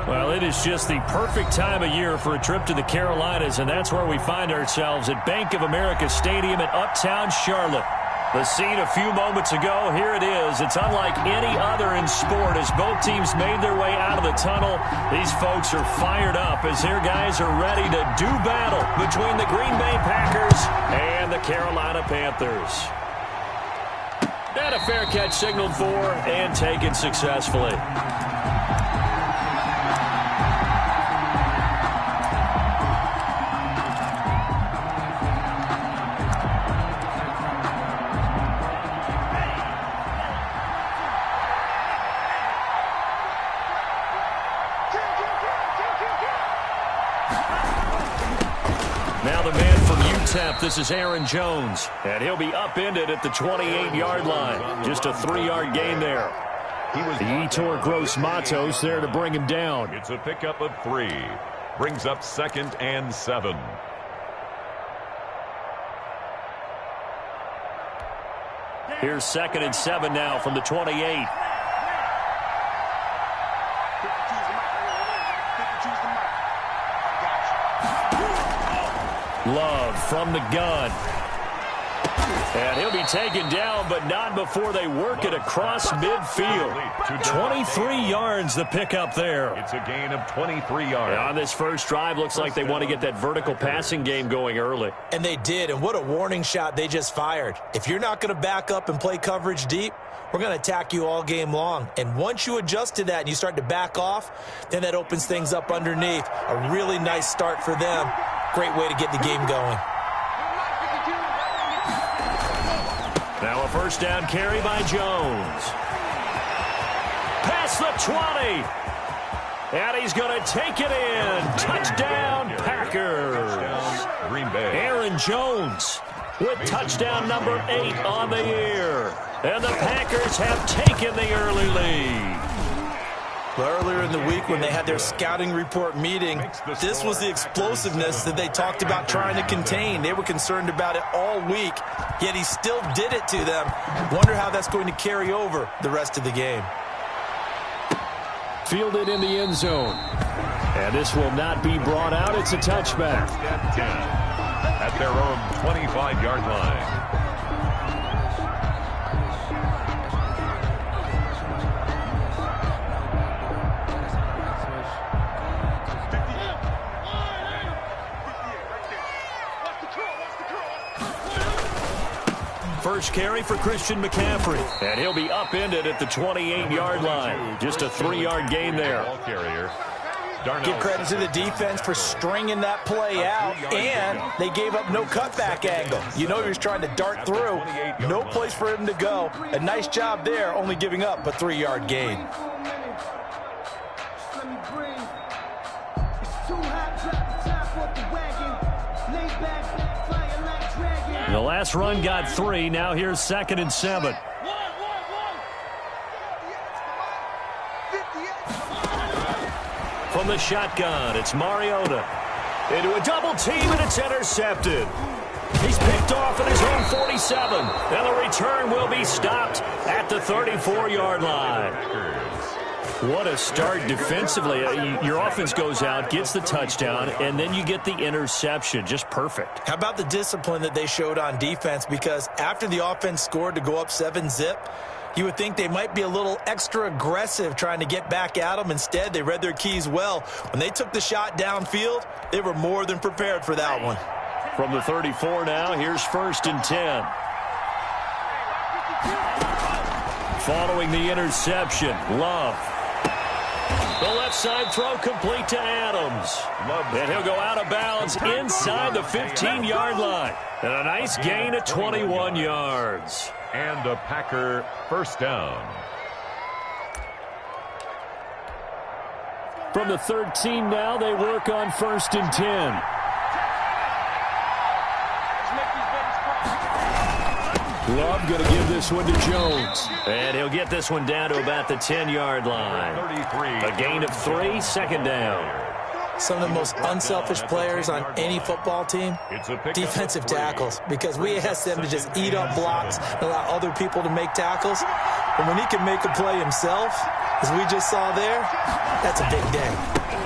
Well, it is just the perfect time of year for a trip to the Carolinas, and that's where we find ourselves at Bank of America Stadium in Uptown Charlotte. The scene a few moments ago, here it is. It's unlike any other in sport as both teams made their way out of the tunnel. These folks are fired up as their guys are ready to do battle between the Green Bay Packers and the Carolina Panthers. And a fair catch signaled for and taken successfully. Now the man from UTEP, this is Aaron Jones, and he'll be upended at the 28-yard line. Just a 3-yard gain there. The Etor Gross Matos there to bring him down. It's a pickup of 3. Brings up 2nd and 7. Here's 2nd and 7 now from the 28. Love from the gun. And he'll be taken down, but not before they work it across midfield. 23 yards the pickup there. It's a gain of 23 yards. And on this first drive, looks like they want to get that vertical passing game going early. And they did, and what a warning shot they just fired. If you're not going to back up and play coverage deep, we're going to attack you all game long. And once you adjust to that and you start to back off, then that opens things up underneath. A really nice start for them. Great way to get the game going. Now a first down carry by Jones. Past the 20. And he's going to take it in. Touchdown, Packers. Touchdown, Green Bay. Aaron Jones with touchdown number 8 on the year. And the Packers have taken the early lead. Earlier in the week when they had their scouting report meeting, this was the explosiveness that they talked about trying to contain. They were concerned about it all week, yet he still did it to them. Wonder how that's going to carry over the rest of the game. Fielded in the end zone. And this will not be brought out. It's a touchback. At their own 25-yard line. First carry for Christian McCaffrey. And he'll be upended at the 28-yard line. Just a 3-yard gain there. Ball carrier. Give credit to the defense for stringing that play out, and they gave up no cutback angle. You know he was trying to dart through. No place for him to go. A nice job there, only giving up a 3-yard gain. The last run got 3. Now here's 2nd and 7. From the shotgun, it's Mariota. Into a double team, and it's intercepted. He's picked off at his own 47. And the return will be stopped at the 34-yard line. What a start defensively. Your offense goes out, gets the touchdown, and then you get the interception. Just perfect. How about the discipline that they showed on defense? Because after the offense scored to go up 7-zip, you would think they might be a little extra aggressive trying to get back at them. Instead, they read their keys well. When they took the shot downfield, they were more than prepared for that one. From the 34 now, here's 1st and 10. Following the interception, Love. The left side throw complete to Adams. And he'll go out of bounds inside the 15-yard line. And a nice gain of 21 yards. And a Packer first down. From the 13 now, they work on 1st and 10. Love going to give this one to Jones. And he'll get this one down to about the 10-yard line. 33. A gain of 3, 2nd down. Some of the most unselfish players on any football team, defensive tackles, because we ask them to just eat up blocks and allow other people to make tackles. But when he can make a play himself, as we just saw there, that's a big day.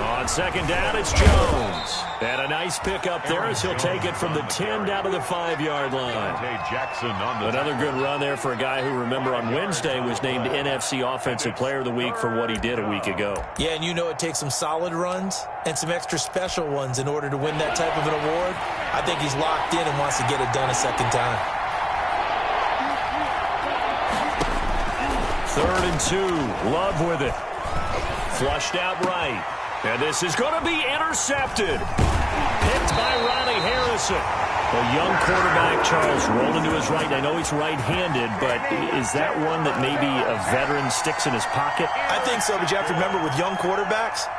On second down, it's Jones. And a nice pickup there as he'll take it from the 10 down to the 5-yard line. Jackson on the Another good run there for a guy who, remember, on Wednesday was named NFC Offensive Player of the Week for what he did a week ago. Yeah, and you know it takes some solid runs and some extra special ones in order to win that type of an award. I think he's locked in and wants to get it done a second time. 3rd and 2. Love with it. Flushed out right. And this is going to be intercepted. Picked by Ronnie Harrison. A young quarterback, Charles, rolling to his right. I know he's right-handed, but is that one that maybe a veteran sticks in his pocket? I think so, but you have to remember with young quarterbacks,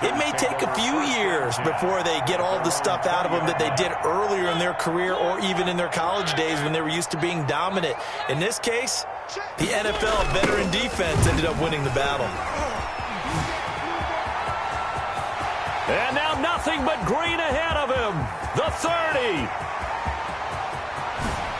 it may take a few years before they get all the stuff out of them that they did earlier in their career or even in their college days when they were used to being dominant. In this case, the NFL veteran defense ended up winning the battle. And now nothing but green ahead of him. The 30.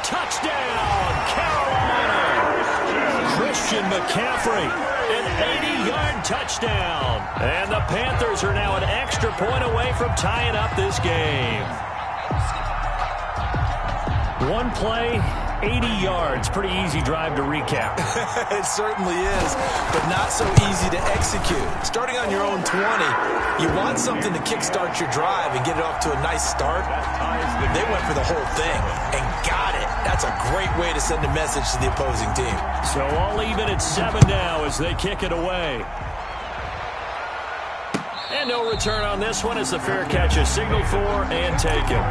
Touchdown, Carolina. Christian McCaffrey, an 80-yard touchdown. And the Panthers are now an extra point away from tying up this game. One play, 80 yards. Pretty easy drive to recap. It certainly is, but not so easy to execute. Starting on your own 20, you want something to kickstart your drive and get it off to a nice start. They went for the whole thing and got it. That's a great way to send a message to the opposing team. So all even at 7 now as they kick it away. And no return on this one as the fair catch is signaled for and taken.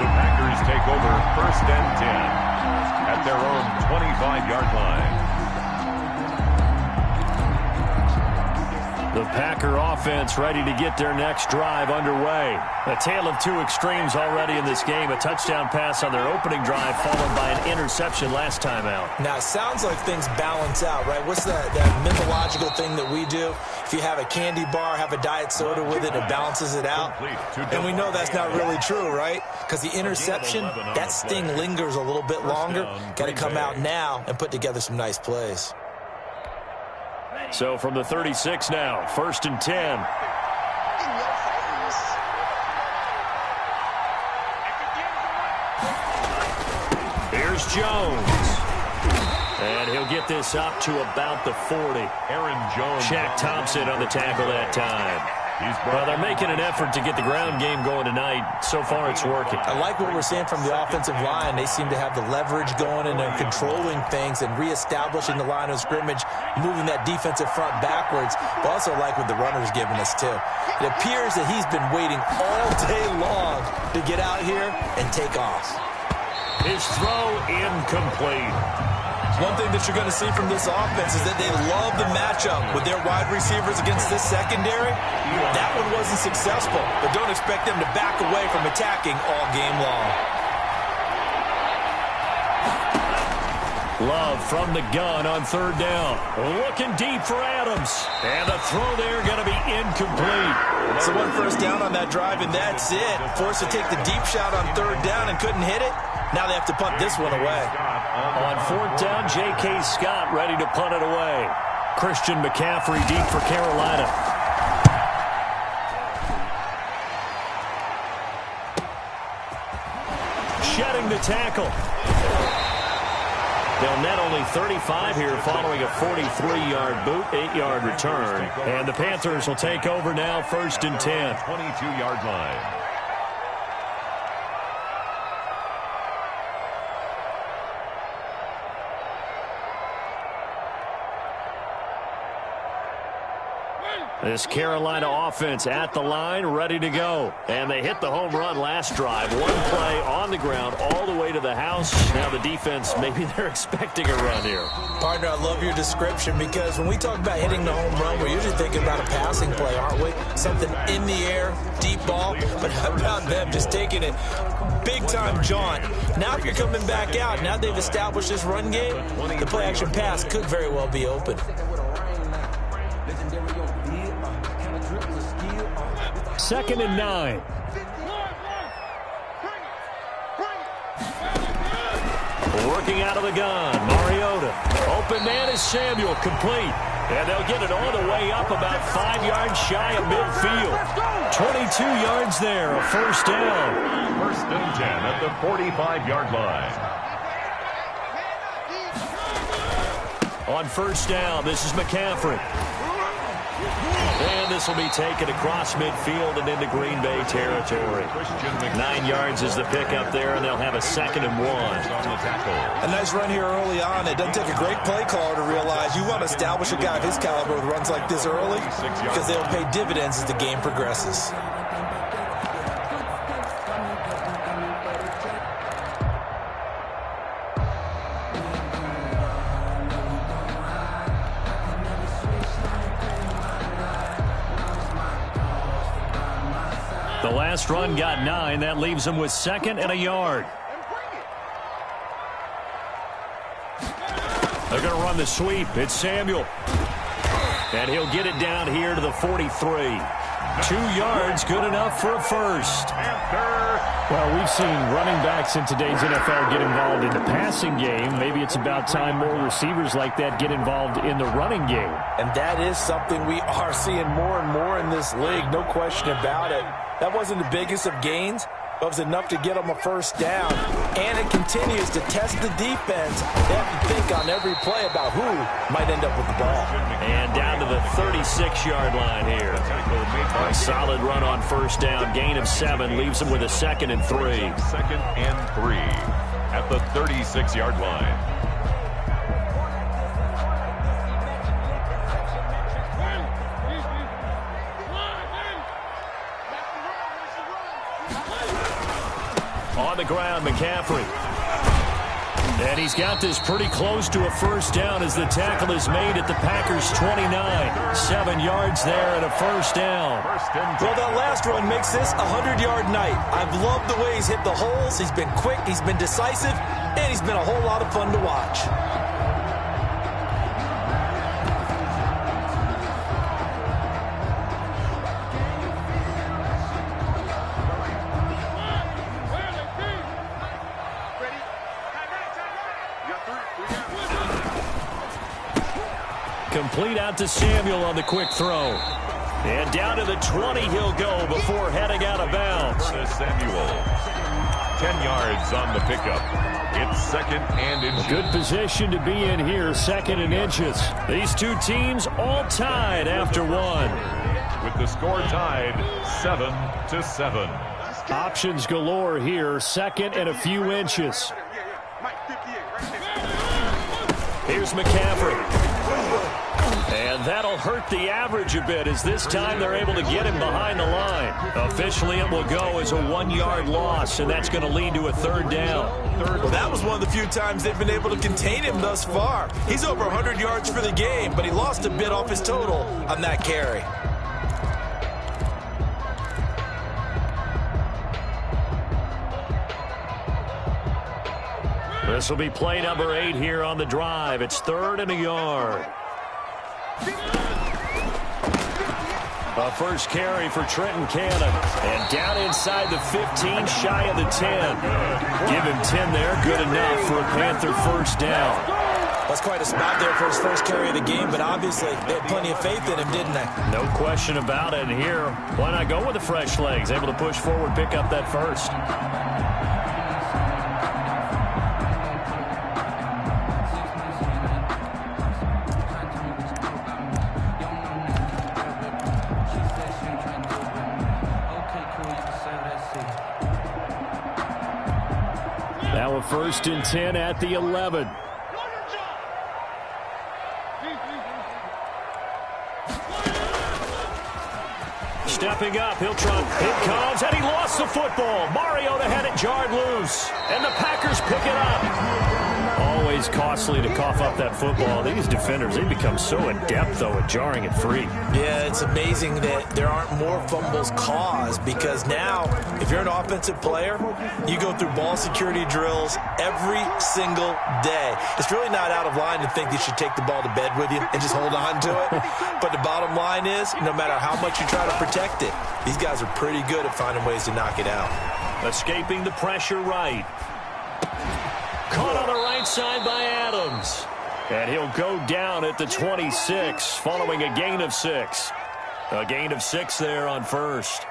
The Packers take over 1st and 10 at their own 25-yard line. The Packer offense ready to get their next drive underway. A tale of two extremes already in this game. A touchdown pass on their opening drive followed by an interception last time out. Now, it sounds like things balance out, right? What's that mythological thing that we do? If you have a candy bar, have a diet soda with it, it balances it out. And we know that's not really true, right? Because the interception, that sting lingers a little bit longer. Got to come out now and put together some nice plays. So from the 36 now, 1st and 10. Here's Jones. And he'll get this up to about the 40. Aaron Jones. Shaq Thompson on the tackle that time. Well, they're making an effort to get the ground game going tonight. So far, it's working. I like what we're seeing from the offensive line. They seem to have the leverage going, and they're controlling things and reestablishing the line of scrimmage, moving that defensive front backwards. But also like what the runner's giving us, too. It appears that he's been waiting all day long to get out here and take off. His throw incomplete. One thing that you're going to see from this offense is that they love the matchup with their wide receivers against this secondary. That one wasn't successful, but don't expect them to back away from attacking all game long. Love from the gun on 3rd down. Looking deep for Adams. And the throw there going to be incomplete. So 1 first down on that drive, and that's it. Forced to take the deep shot on 3rd down and couldn't hit it. Now they have to punt this one away. On 4th down, J.K. Scott ready to punt it away. Christian McCaffrey deep for Carolina. Shedding the tackle. They'll net only 35 here following a 43-yard boot, 8-yard return. And the Panthers will take over now, 1st and 10. 22-yard line. This Carolina offense at the line, ready to go. And they hit the home run last drive. One play on the ground all the way to the house. Now the defense, maybe they're expecting a run here. Partner, I love your description because when we talk about hitting the home run, we're usually thinking about a passing play, aren't we? Something in the air, deep ball. But how about them just taking it big-time jaunt? Now if you're coming back out, now they've established this run game, the play-action pass could very well be open. 2nd and 9. Working out of the gun, Mariota. Open man is Samuel, complete. And they'll get it all the way up about 5 yards shy of midfield. 22 yards there, a first down. First and 10 at the 45-yard line. On first down, this is McCaffrey. And this will be taken across midfield and into Green Bay territory. 9 yards is the pickup there, and they'll have a 2nd and 1. A nice run here early on. It doesn't take a great play caller to realize you want to establish a guy of his caliber with runs like this early because they'll pay dividends as the game progresses. The last run got 9. That leaves him with 2nd and a yard. They're going to run the sweep. It's Samuel. And he'll get it down here to the 43. 2 yards, good enough for a first. Well, we've seen running backs in today's NFL get involved in the passing game. Maybe it's about time more receivers like that get involved in the running game. And that is something we are seeing more and more in this league, no question about it. That wasn't the biggest of gains, but it was enough to get them a first down. And it continues to test the defense. They have to think on every play about who might end up with the ball. And down to the 36-yard line here. A solid run on first down. Gain of 7 leaves them with a 2nd and 3. 2nd and 3 at the 36-yard line. On the ground, McCaffrey. And he's got this pretty close to a first down as the tackle is made at the Packers' 29. 7 yards there and a first down. Well, that last run makes this a 100-yard night. I've loved the way he's hit the holes. He's been quick, he's been decisive, and he's been a whole lot of fun to watch. Complete out to Samuel on the quick throw. And down to the 20 he'll go before heading out of bounds. Samuel. 10 yards on the pickup. It's 2nd and inches. Good position to be in here, 2nd and inches. These two teams all tied after 1. With the score tied 7-7. Options galore here, 2nd and a few inches. Here's McCaffrey. And that'll hurt the average a bit as this time they're able to get him behind the line. Officially, it will go as a 1-yard loss, and that's going to lead to a 3rd down. Well, that was one of the few times they've been able to contain him thus far. He's over 100 yards for the game, but he lost a bit off his total on that carry. This will be play number 8 here on the drive. It's 3rd and a yard. A first carry for Trenton Cannon. And down inside the 15, shy of the 10. Give him 10 there, good enough for a Panther first down. That's quite a spot there for his first carry of the game, but obviously they had plenty of faith in him, didn't they? No question about it. And here, why not go with the fresh legs? Able to push forward, pick up that first. Now a 1st and 10 at the 11. Stepping up, he'll try. It comes, and he lost the football. Mariota had it jarred loose, and the Packers pick it up. Always costly to cough up that football. These defenders, they become so adept, though, at jarring it free. Yeah, it's amazing that there aren't more fumbles caused because now, if you're an offensive player, you go through ball security drills every single day. It's really not out of line to think you should take the ball to bed with you and just hold on to it. But the bottom line is, no matter how much you try to protect it, these guys are pretty good at finding ways to knock it out. Escaping the pressure right. Caught on the right side by Adams. And he'll go down at the 26 following a gain of 6. A gain of 6 there on first.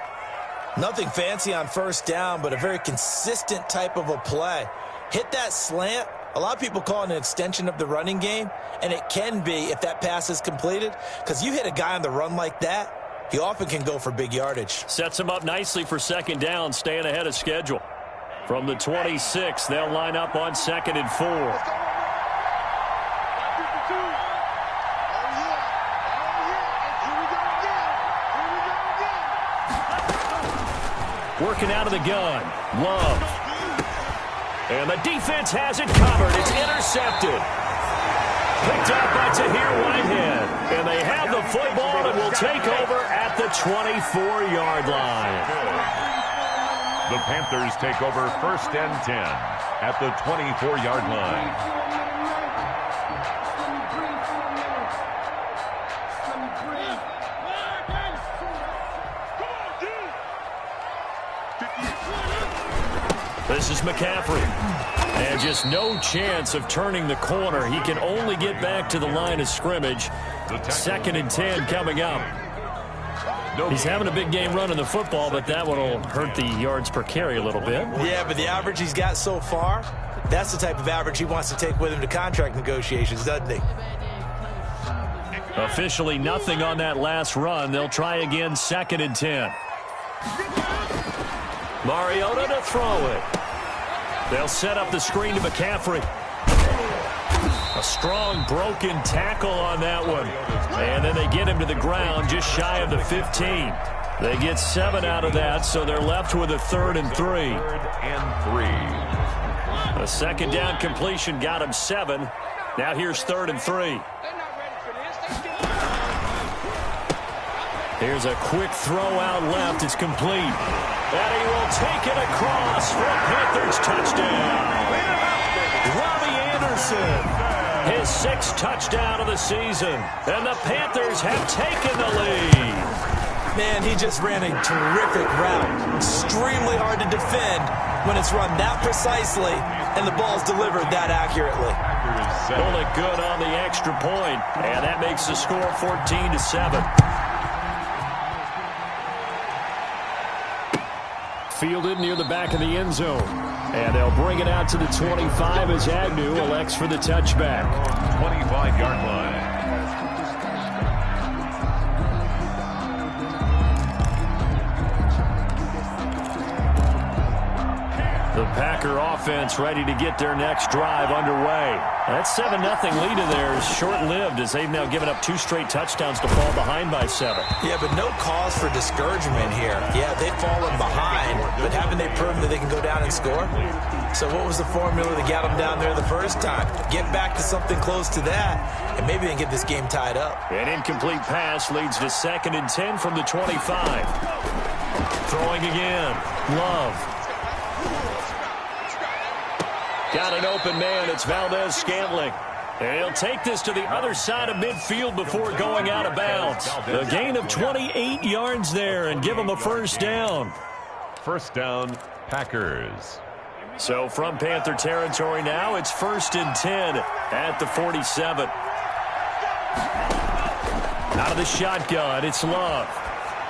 Nothing fancy on first down, but a very consistent type of a play. Hit that slant. A lot of people call it an extension of the running game, and it can be if that pass is completed, because you hit a guy on the run like that, he often can go for big yardage. Sets him up nicely for second down, staying ahead of schedule. From the 26, they'll line up on 2nd and 4. Working out of the gun. Love. And the defense has it covered. It's intercepted. Picked up by Tahir Whitehead. And they have the football and will take over at the 24-yard line. The Panthers take over 1st and 10 at the 24-yard line. This is McCaffrey. And just no chance of turning the corner. He can only get back to the line of scrimmage. 2nd and 10 coming up. He's having a big game running the football, but that one will hurt the yards per carry a little bit. Yeah, but the average he's got so far, that's the type of average he wants to take with him to contract negotiations, doesn't he? Officially nothing on that last run. They'll try again, 2nd and 10. Mariota to throw it. They'll set up the screen to McCaffrey. A strong broken tackle on that one. And then they get him to the ground just shy of the 15. They get 7 out of that, so they're left with a 3rd and 3. 3rd and 3. A second down completion got him 7. Now here's 3rd and 3. Here's a quick throw out left. It's complete. And he will take it across for a Panthers touchdown. Robbie Anderson, his 6th touchdown of the season. And the Panthers have taken the lead. Man, he just ran a terrific route. Extremely hard to defend when it's run that precisely and the ball's delivered that accurately. Pulled it good on the extra point, and that makes the score 14-7. Fielded near the back of the end zone. And they'll bring it out to the 25 as Agnew elects for the touchback. 25-yard line. The Packer offense ready to get their next drive underway. That 7-0 lead in there is short-lived as they've now given up 2 straight touchdowns to fall behind by 7. Yeah, but no cause for discouragement here. Yeah, they've fallen behind, but haven't they proven that they can go down and score? So what was the formula that got them down there the first time? Get back to something close to that, and maybe they can get this game tied up. An incomplete pass leads to 2nd and 10 from the 25. Throwing again. Love. Got an open man. It's Valdez-Scantling. And he'll take this to the other side of midfield before going out of bounds. A gain of 28 yards there and give them a first down. First down, Packers. So from Panther territory now, it's 1st and 10 at the 47. Out of the shotgun, it's Love.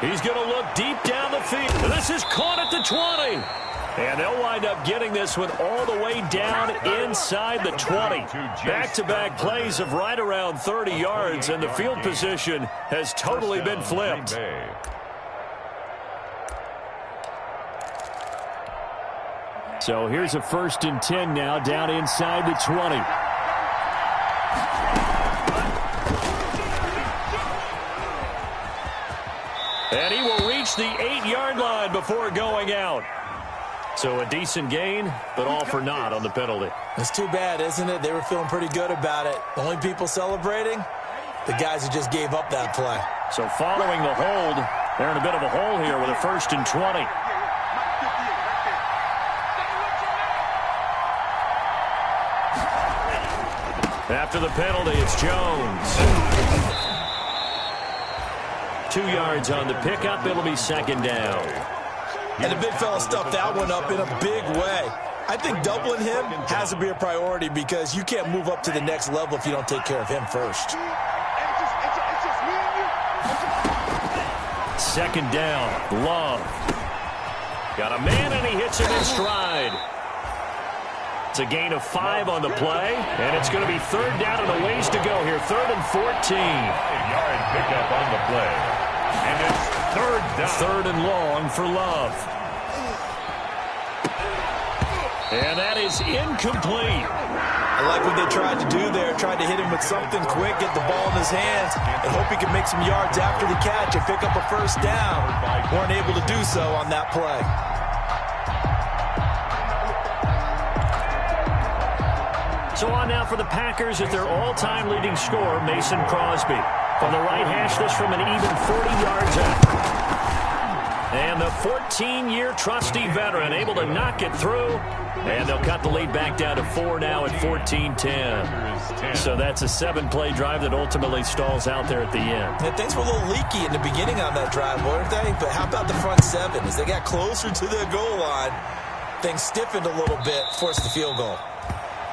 He's going to look deep down the field. This is caught at the 20. And they'll wind up getting this one all the way down inside the 20. Back-to-back plays of right around 30 yards, and the field position has totally been flipped. So here's a 1st and 10 now down inside the 20. And he will reach the 8-yard line before going out. So a decent gain, but all for naught on the penalty. It's too bad, isn't it? They were feeling pretty good about it. The only people celebrating, the guys who just gave up that play. So following the hold, they're in a bit of a hole here with a 1st and 20. After the penalty, it's Jones. 2 yards on the pickup. It'll be 2nd down. And the big fella stuffed that one up in a big way. I think doubling him has to be a priority because you can't move up to the next level if you don't take care of him first. Second down, Love. Got a man, and he hits him in stride. It's a gain of 5 on the play, and it's going to be third down and a ways to go here. 3rd and 14. 5-yard pickup on the play. And it's third down. 3rd and long for Love. And that is incomplete. I like what they tried to do there. Tried to hit him with something quick, get the ball in his hands, and hope he could make some yards after the catch and pick up a first down. Weren't able to do so on that play. So on now for the Packers at their all-time leading scorer, Mason Crosby. From the right hash, this from an even 40 yards out. And the 14-year trusty veteran able to knock it through. And they'll cut the lead back down to 4 now at 14-10. So that's a 7-play drive that ultimately stalls out there at the end. And things were a little leaky in the beginning on that drive, weren't they? But how about the front 7? As they got closer to the goal line, things stiffened a little bit, forced the field goal.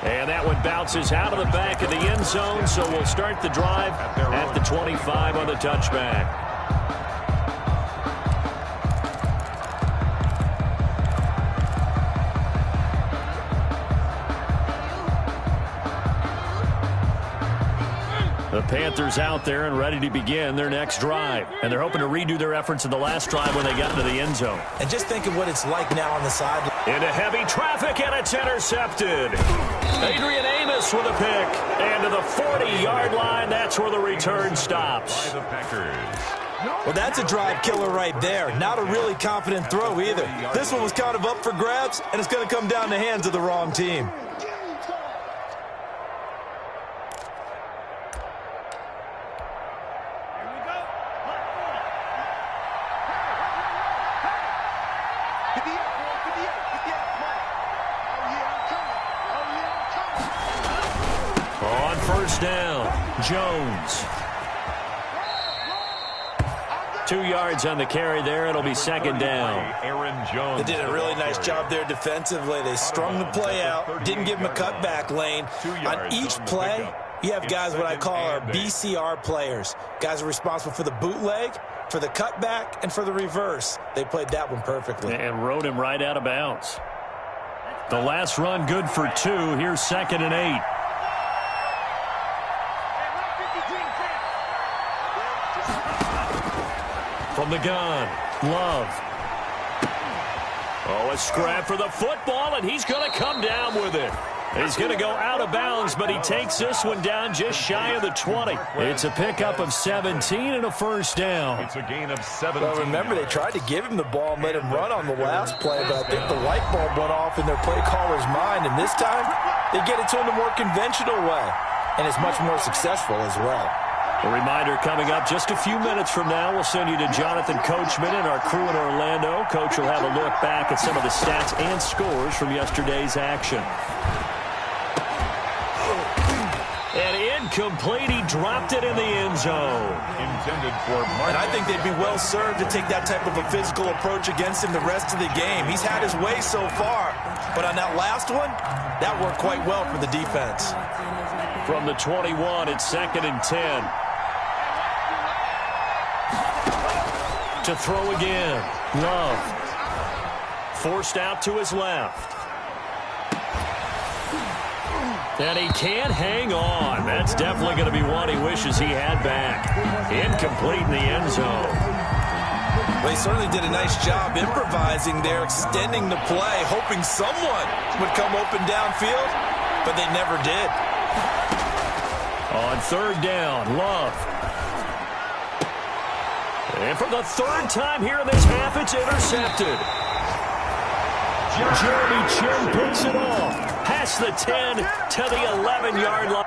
And that one bounces out of the back of the end zone, so we'll start the drive at the 25 on the touchback. The Panthers out there and ready to begin their next drive. And they're hoping to redo their efforts in the last drive when they got into the end zone. And just think of what it's like now on the sideline. Into heavy traffic, and it's intercepted. Adrian Amos with a pick. And to the 40-yard line, that's where the return stops. Well, that's a drive killer right there. Not a really confident throw either. This one was kind of up for grabs, and it's going to come down the hands of the wrong team. Down, Jones. 2 yards on the carry there. It'll be second down. Aaron Jones. They did a really nice job there defensively. They strung the play out, didn't give him a cutback lane. On each play, you have guys what I call our BCR players. Guys are responsible for the bootleg, for the cutback, and for the reverse. They played that one perfectly. And rode him right out of bounds. The last run good for 2. Here's 2nd and 8. From the gun, Love. Oh, a scrap for the football, and he's going to come down with it. He's going to go out of bounds, but he takes this one down just shy of the 20. It's a pickup of 17 and a first down. It's a gain of 17. Well, remember, they tried to give him the ball and let him run on the last play, but I think the light bulb went off in their play caller's mind, and this time they get it to him the more conventional way, and it's much more successful as well. A reminder coming up just a few minutes from now. We'll send you to Jonathan Coachman and our crew in Orlando. Coach will have a look back at some of the stats and scores from yesterday's action. And incomplete. He dropped it in the end zone. Intended for Martin. And I think they'd be well served to take that type of a physical approach against him the rest of the game. He's had his way so far, but on that last one, that worked quite well for the defense. From the 21, it's 2nd and 10. To throw again. Love. Forced out to his left. And he can't hang on. That's definitely going to be one he wishes he had back. Incomplete in the end zone. Well, he certainly did a nice job improvising there, extending the play, hoping someone would come open downfield, but they never did. On 3rd down, Love. And for the 3rd time here in this half, it's intercepted. Jeremy Chin picks it off. Past the 10 to the 11-yard line.